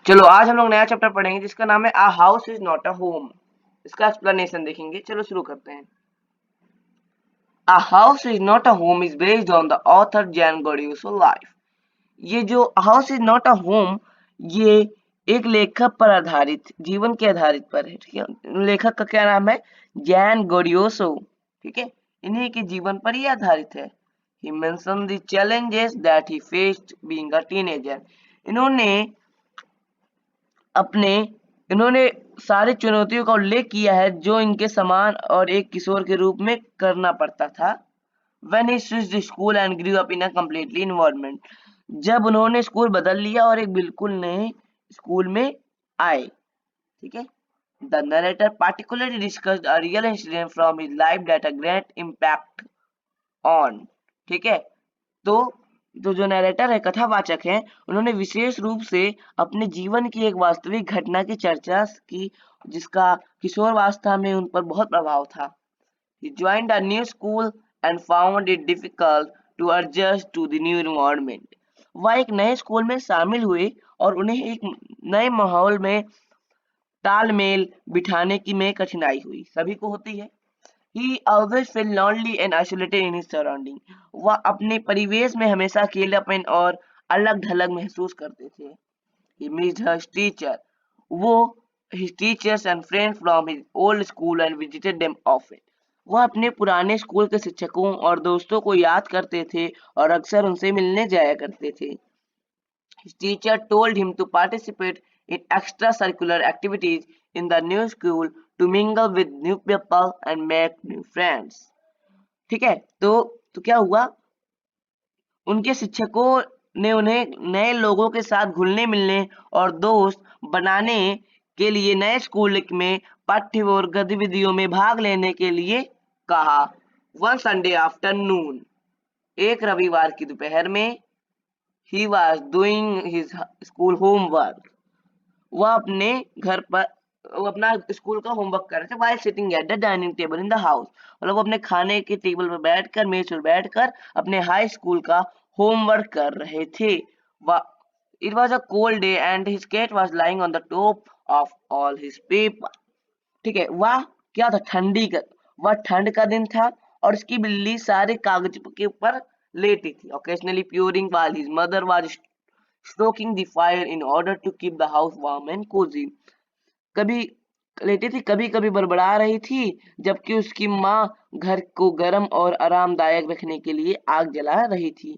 चलो आज हम लोग नया चैप्टर पढ़ेंगे जिसका नाम है a house is not a home. इसका एक्सप्लेनेशन देखेंगे। चलो शुरू करते हैं। A house is not a home is based on the author Zan Gaudioso life. ये जो house is not a home, ये एक लेखक पर आधारित, जीवन के आधारित पर है। ठीक है, लेखक का क्या नाम है? जैन गॉडियोसो। ठीक है, इन्हीं के जीवन पर ही आधारित है। He mention the challenges that he faced being a teenager. इन्होंने अपने इन्होंने सारी चुनौतियों का उल्लेख किया है जो इनके समान और एक किशोर के रूप में करना पड़ता था। When he switched school and grew up in a completely environment, जब उन्होंने स्कूल बदल लिया और एक बिल्कुल नए स्कूल में आए। ठीक है, the narrator particularly discussed a real incident from his life that a great impact on। ठीक है, तो जो नैरेटर है, कथावाचक है, उन्होंने विशेष रूप से अपने जीवन की एक वास्तविक घटना की चर्चा की जिसका किशोरावस्था में उन पर बहुत प्रभाव था। He joined a new school and found it difficult to adjust to the new environment। वह एक नए स्कूल में शामिल हुए और उन्हें एक नए माहौल में तालमेल बिठाने की में कठिनाई हुई। सभी को होती है। He always felt lonely and isolated in his surrounding। वह अपने परिवेश में हमेशा अकेलापन और अलग-थलग महसूस करते थे। He missed his teacher। वो his teachers and friends from his old school and visited them often। वह अपने पुराने स्कूल के शिक्षकों और दोस्तों को याद करते थे और अक्सर उनसे मिलने जाया करते थे। His teacher told him to participate in extracurricular activities in the new school to mingle with new people and make new friends। ठीक है, तो क्या हुआ? उनके शिक्षकों ने उन्हें नए लोगों के साथ घुलने मिलने और दोस्त बनाने के लिए नए स्कूल में पाठ्य और गतिविधियों में भाग लेने के लिए कहा। वन संडे आफ्टरनून, एक रविवार की दोपहर में, he was doing his school homework. वह अपने घर पर वो अपना स्कूल का होमवर्क कर रहे थे while sitting at the dining table in the house। मतलब वो अपने खाने के टेबल पर बैठकर, मेज पर बैठकर अपने हाई स्कूल का होमवर्क कर रहे थे। It was a cold day and his cat was lying on the top of all his paper। ठीक है, वह क्या था? वह ठंड का दिन था और उसकी बिल्ली सारे कागज के ऊपर लेटी थी। Occasionally purring while his mother was stoking the fire in order to keep the house warm and cozy। कभी लेटी थी, कभी कभी बड़बड़ा रही थी, जबकि उसकी माँ घर को गर्म और आरामदायक रखने के लिए आग जला रही थी।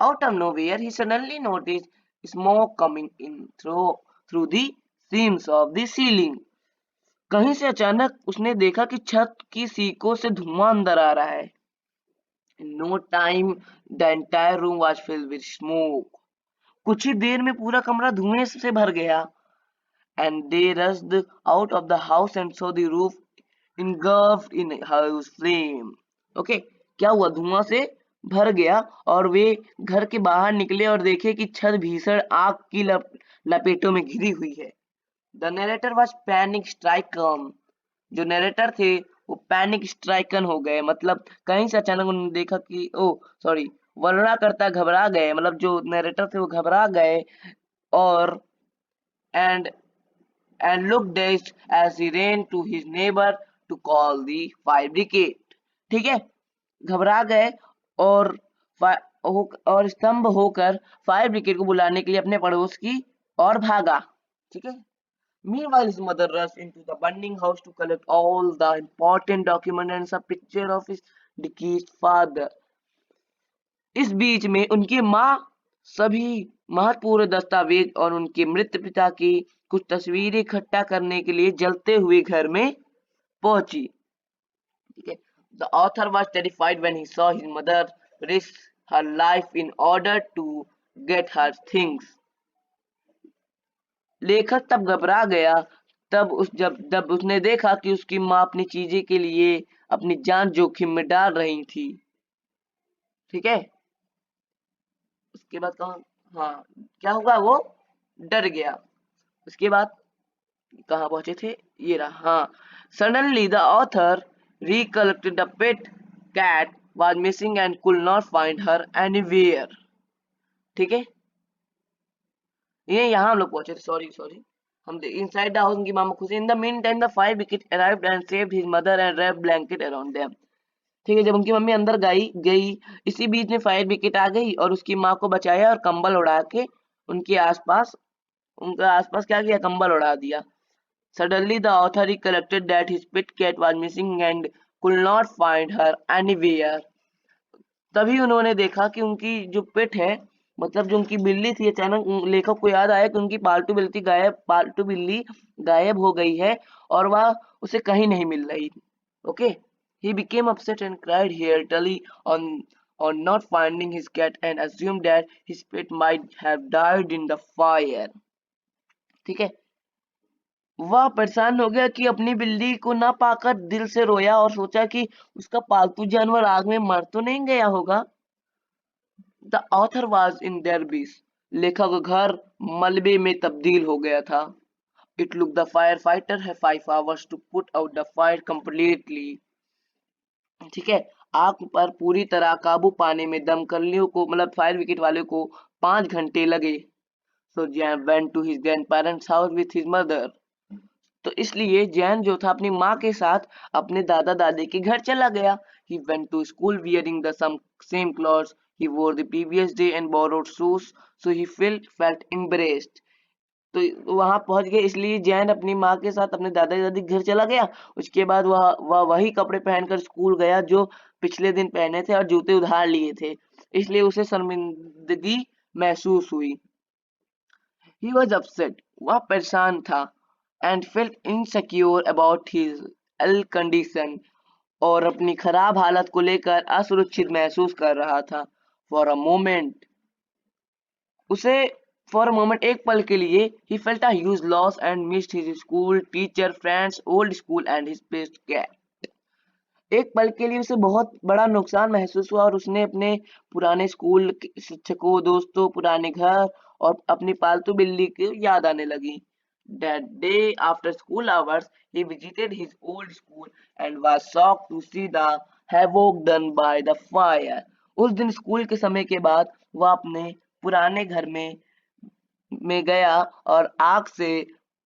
Out of nowhere, he suddenly noticed smoke coming in through the seams of the ceiling। कहीं से अचानक उसने देखा कि छत की सीकों से धुआं अंदर आ रहा है। In no time, the entire room was filled with smoke। कुछ ही देर में पूरा कमरा धुएं से भर गया। And they rushed out of the house and saw the roof engulfed in house flame। Okay, क्या हुआ? धुआं से भर गया और वे घर के बाहर निकले और देखे कि छत भीषण आग की लपेटों में घिरी हुई है। The narrator was panic stricken. जो नरेटर थे वो पैनिक स्ट्राइकन हो गए, मतलब कहीं से अचानक उन्होंने देखा कि ओ सॉरी, वर्णना करता घबरा गए, मतलब जो नरेटर थे वो घबरा गए और and looked dazed as he ran to his neighbor to call the fire brigade। ठीक है, घबरा गए और और स्तंभ होकर फायर ब्रिगेड को बुलाने के लिए अपने पड़ोस की ओर भागा। ठीक है, meanwhile his mother rushed into the burning house to collect all the important documents and some picture of his deceased father। इस बीच में उनकी माँ सभी महत्वपूर्ण दस्तावेज और उनके मृत पिता की कुछ तस्वीरें इकट्ठा करने के लिए जलते हुए घर में पहुंची। ठीक है, the author was terrified when he saw his mother risk her life in order to get her things. लेखक तब घबरा गया जब उसने देखा कि उसकी माँ अपनी चीजें के लिए अपनी जान जोखिम में डाल रही थी। ठीक है, उसके बाद कहा, हाँ क्या होगा? वो डर गया। उसके बाद कहाँ पहुंचे थे? ये रहा, हाँ। Suddenly the author recollected the pet cat was missing and could not find her anywhere। ठीक है, ये यहाँ हम लोग पहुंचे थे, सॉरी सॉरी। हम इनसाइड द हाउस उनकी मामा खुशी। In the mean time the 5 wicket arrived and saved his mother and wrapped blanket around them. ठीक है, जब उनकी मम्मी अंदर गई गई इसी बीच में 5 wicket आ गई और उसकी माँ को बचाया और कंबल उड़ा के उनके आसपास, उनका आसपास क्या किया, कंबल उड़ा दिया। Suddenly the author recollected that his pet cat was missing and could not find her anywhere. तभी उन्होंने देखा कि उनकी जो पेट है, मतलब जो उनकी बिल्ली थी, अचानक लेखक को याद आया कि उनकी पालतू बिल्ली गायब हो गई है और वह उसे कहीं नहीं मिल रही। Okay, he became upset and cried heartily on not finding his cat and assumed that his pet might have died in the fire. ठीक है, वह परेशान हो गया कि अपनी बिल्ली को ना पाकर दिल से रोया और सोचा कि उसका पालतू जानवर आग में मर तो नहीं गया होगा। The author was in their बीस। लेखक का घर मलबे में तब्दील हो गया था। It look the fire fighter है 5 hours to put out the fire completely. ठीक है, आग पर पूरी तरह काबू पाने में दमकलियों को, मतलब फायर विकेट वाले को 5 घंटे लगे। So Zan went to his grandparents house with his mother. तो इसलिए जैन जो था अपनी माँ के साथ अपने दादा दादी के घर चला गया। He went to school wearing the same clothes he wore the previous day and borrowed shoes, so he felt embarrassed. तो वहां पहुंच गए, इसलिए जैन अपनी माँ के साथ अपने दादा दादी के घर चला गया। उसके बाद वह वही कपड़े पहनकर स्कूल गया जो पिछले दिन पहने थे और जूते उधार लिए थे, इसलिए उसे शर्मिंदगी महसूस हुई। He was upset, वह परेशान था, and felt insecure about his ill condition, और अपनी खराब हालत को लेकर असुरक्षित महसूस कर रहा था। For a moment, उसे for a moment एक पल के लिए he felt a huge loss and missed his school, teacher, friends, old school and his best cat. एक पल के लिए उसे बहुत बड़ा नुकसान महसूस हुआ और उसने अपने पुराने स्कूल के शिक्षकों, दोस्तों, पुराने घर और अपनी पालतू बिल्ली की याद आने लगी। That day after school hours, he visited his old school and was shocked to see the havoc done by the fire. उस दिन स्कूल के समय के बाद वह अपने पुराने घर में गया और आग से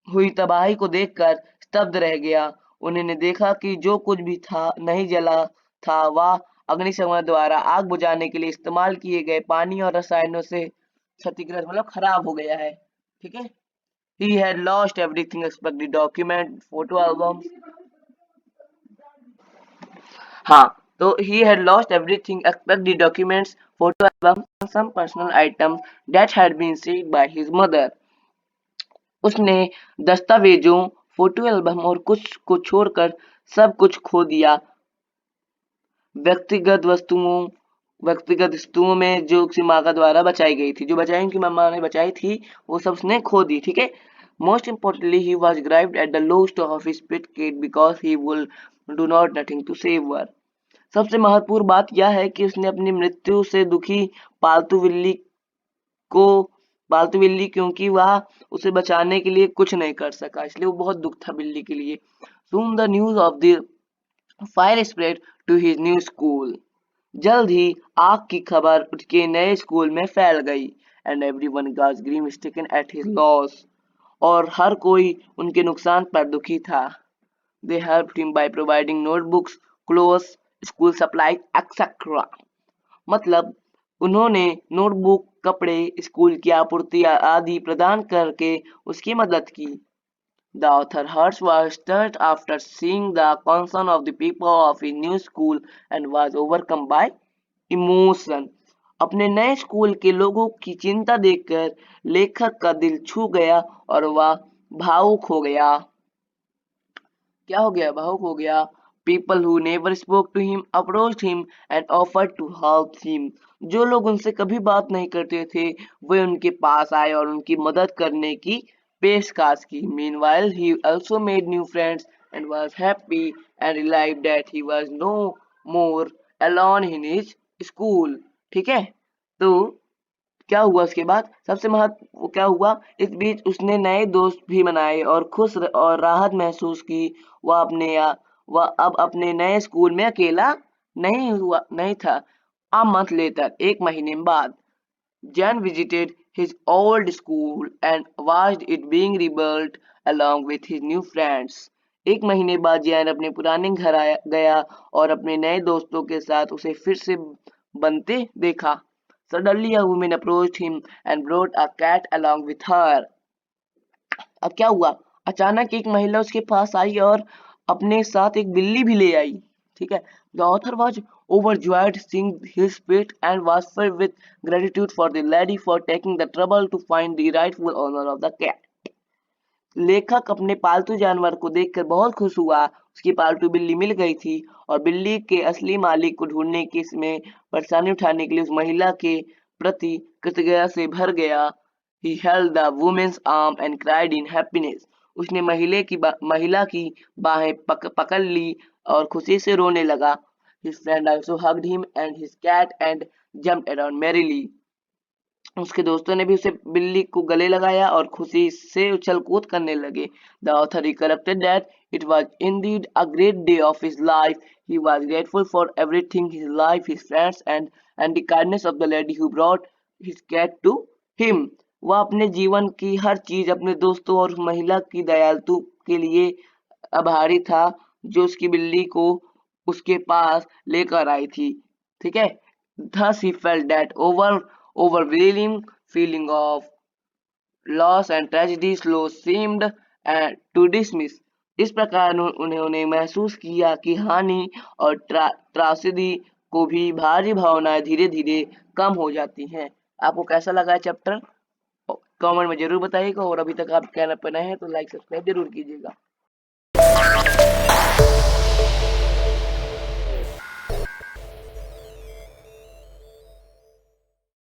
हुई तबाही को देखकर स्तब्ध रह गया। उन्होंने देखा कि जो कुछ भी था नहीं जला था, वह अग्निशमन द्वारा आग बुझाने के लिए इस्तेमाल किए गए पानी और रसायनों से क्षतिग्रस्त, मतलब खराब हो गया है। ठीक है, he had lost everything except the document, photo albums. हाँ, तो he had lost everything except the documents, photo albums and some personal items that had been saved by his mother. उसने दस्तावेजों, फोटो एल्बम और कुछ को छोड़कर सब कुछ खो दिया। व्यक्तिगत वस्तुओं व्यक्तिगत वस्तुओं में जो उसकी माँ का द्वारा बचाई गई थी, जो बचाई उनकी मम्मा ने बचाई थी, वो सब उसने खो दी। ठीक है, most importantly he was grieved at the lost of his pet kid because he will do not nothing to save her. सबसे महत्वपूर्ण बात यह है कि उसने अपनी मृत्यु से दुखी पालतू बिल्ली को पालतू बिल्ली क्योंकि वह उसे बचाने के लिए कुछ नहीं कर सका, इसलिए वो बहुत दुख था बिल्ली के लिए। Soon the news of the fire spread to his new school. जल्द ही आग की खबर उसके नए स्कूल में फैल गई। And everyone was grim stricken at his loss. और हर कोई उनके नुकसान पर दुखी था। They helped him by providing notebooks, clothes, school supplies, etc. मतलब उन्होंने नोटबुक, कपड़े, स्कूल की आपूर्ति आदि प्रदान करके उसकी मदद की। The author heart was stirred after seeing the concern of the people of his new school and was overcome by emotion. अपने नए स्कूल के लोगों की चिंता देखकर लेखक का दिल छू गया और वह भावुक हो गया। क्या हो गया? भावुक हो गया। People who never spoke to him approached him and offered to help him. जो लोग उनसे कभी बात नहीं करते थे, वे उनके पास आए और उनकी मदद करने की पेशकश की। Meanwhile, he also made new friends and was happy and realized that he was no more alone in his school. ठीक है? तो क्या हुआ उसके बाद? सबसे महत्व क्या हुआ? इस बीच उसने नए दोस्त भी बनाए और और राहत महसूस की। वह अब अपने नए स्कूल में अकेला नहीं था। A month later, एक महीने बाद, Jan visited his old school and watched it being rebuilt along with his new friends. एक महीने बाद जैन अपने पुराने घर आया गया और अपने नए दोस्तों के साथ उसे फिर से बनते देखा. Suddenly a woman approached him and brought a cat along with her. अब क्या हुआ? अचानक एक महिला उसके पास आई और अपने साथ एक बिल्ली भी ले आई. ठीक है. The author was overjoyed seeing his pet and was filled with gratitude for the lady for taking the trouble to find the rightful owner of the cat. लेखक अपने पालतू जानवर को देखकर बहुत खुश हुआ. उसकी पालतू बिल्ली मिल गई थी और बिल्ली के असली मालिक को ढूंढने की इसमें परेशानी उठाने के लिए उस महिला के प्रति कृतज्ञता से भर गया. He held the woman's arm and cried in happiness. उसने महिला की बाहें पकड़ ली और खुशी से रोने लगा. His friend also hugged him and his cat and jumped around merrily. उसके दोस्तों ने भी उसे बिल्ली को गले लगाया और खुशी से उछल कूद करने लगे. The author recollected that it was indeed a great day of his life. He was grateful for everything, his life, his friends, and the kindness of the lady who brought his cat to him. वह अपने जीवन की हर चीज, अपने दोस्तों और महिला की दयालुता के लिए आभारी था जो उसकी बिल्ली को उसके पास लेकर आई थी. ठीक है. Thus he felt that overwhelming feeling of loss and tragedy slow seemed to dismiss. इस प्रकार उन्होंने महसूस किया कि हानि और त्रासदी को भी भारी भावनाएं धीरे धीरे कम हो जाती हैं. आपको कैसा लगा है चैप्टर? कमेंट में जरूर बताइएगा और अभी तक आप चैनल पर नए हैं तो लाइक सब्सक्राइब जरूर कीजिएगा.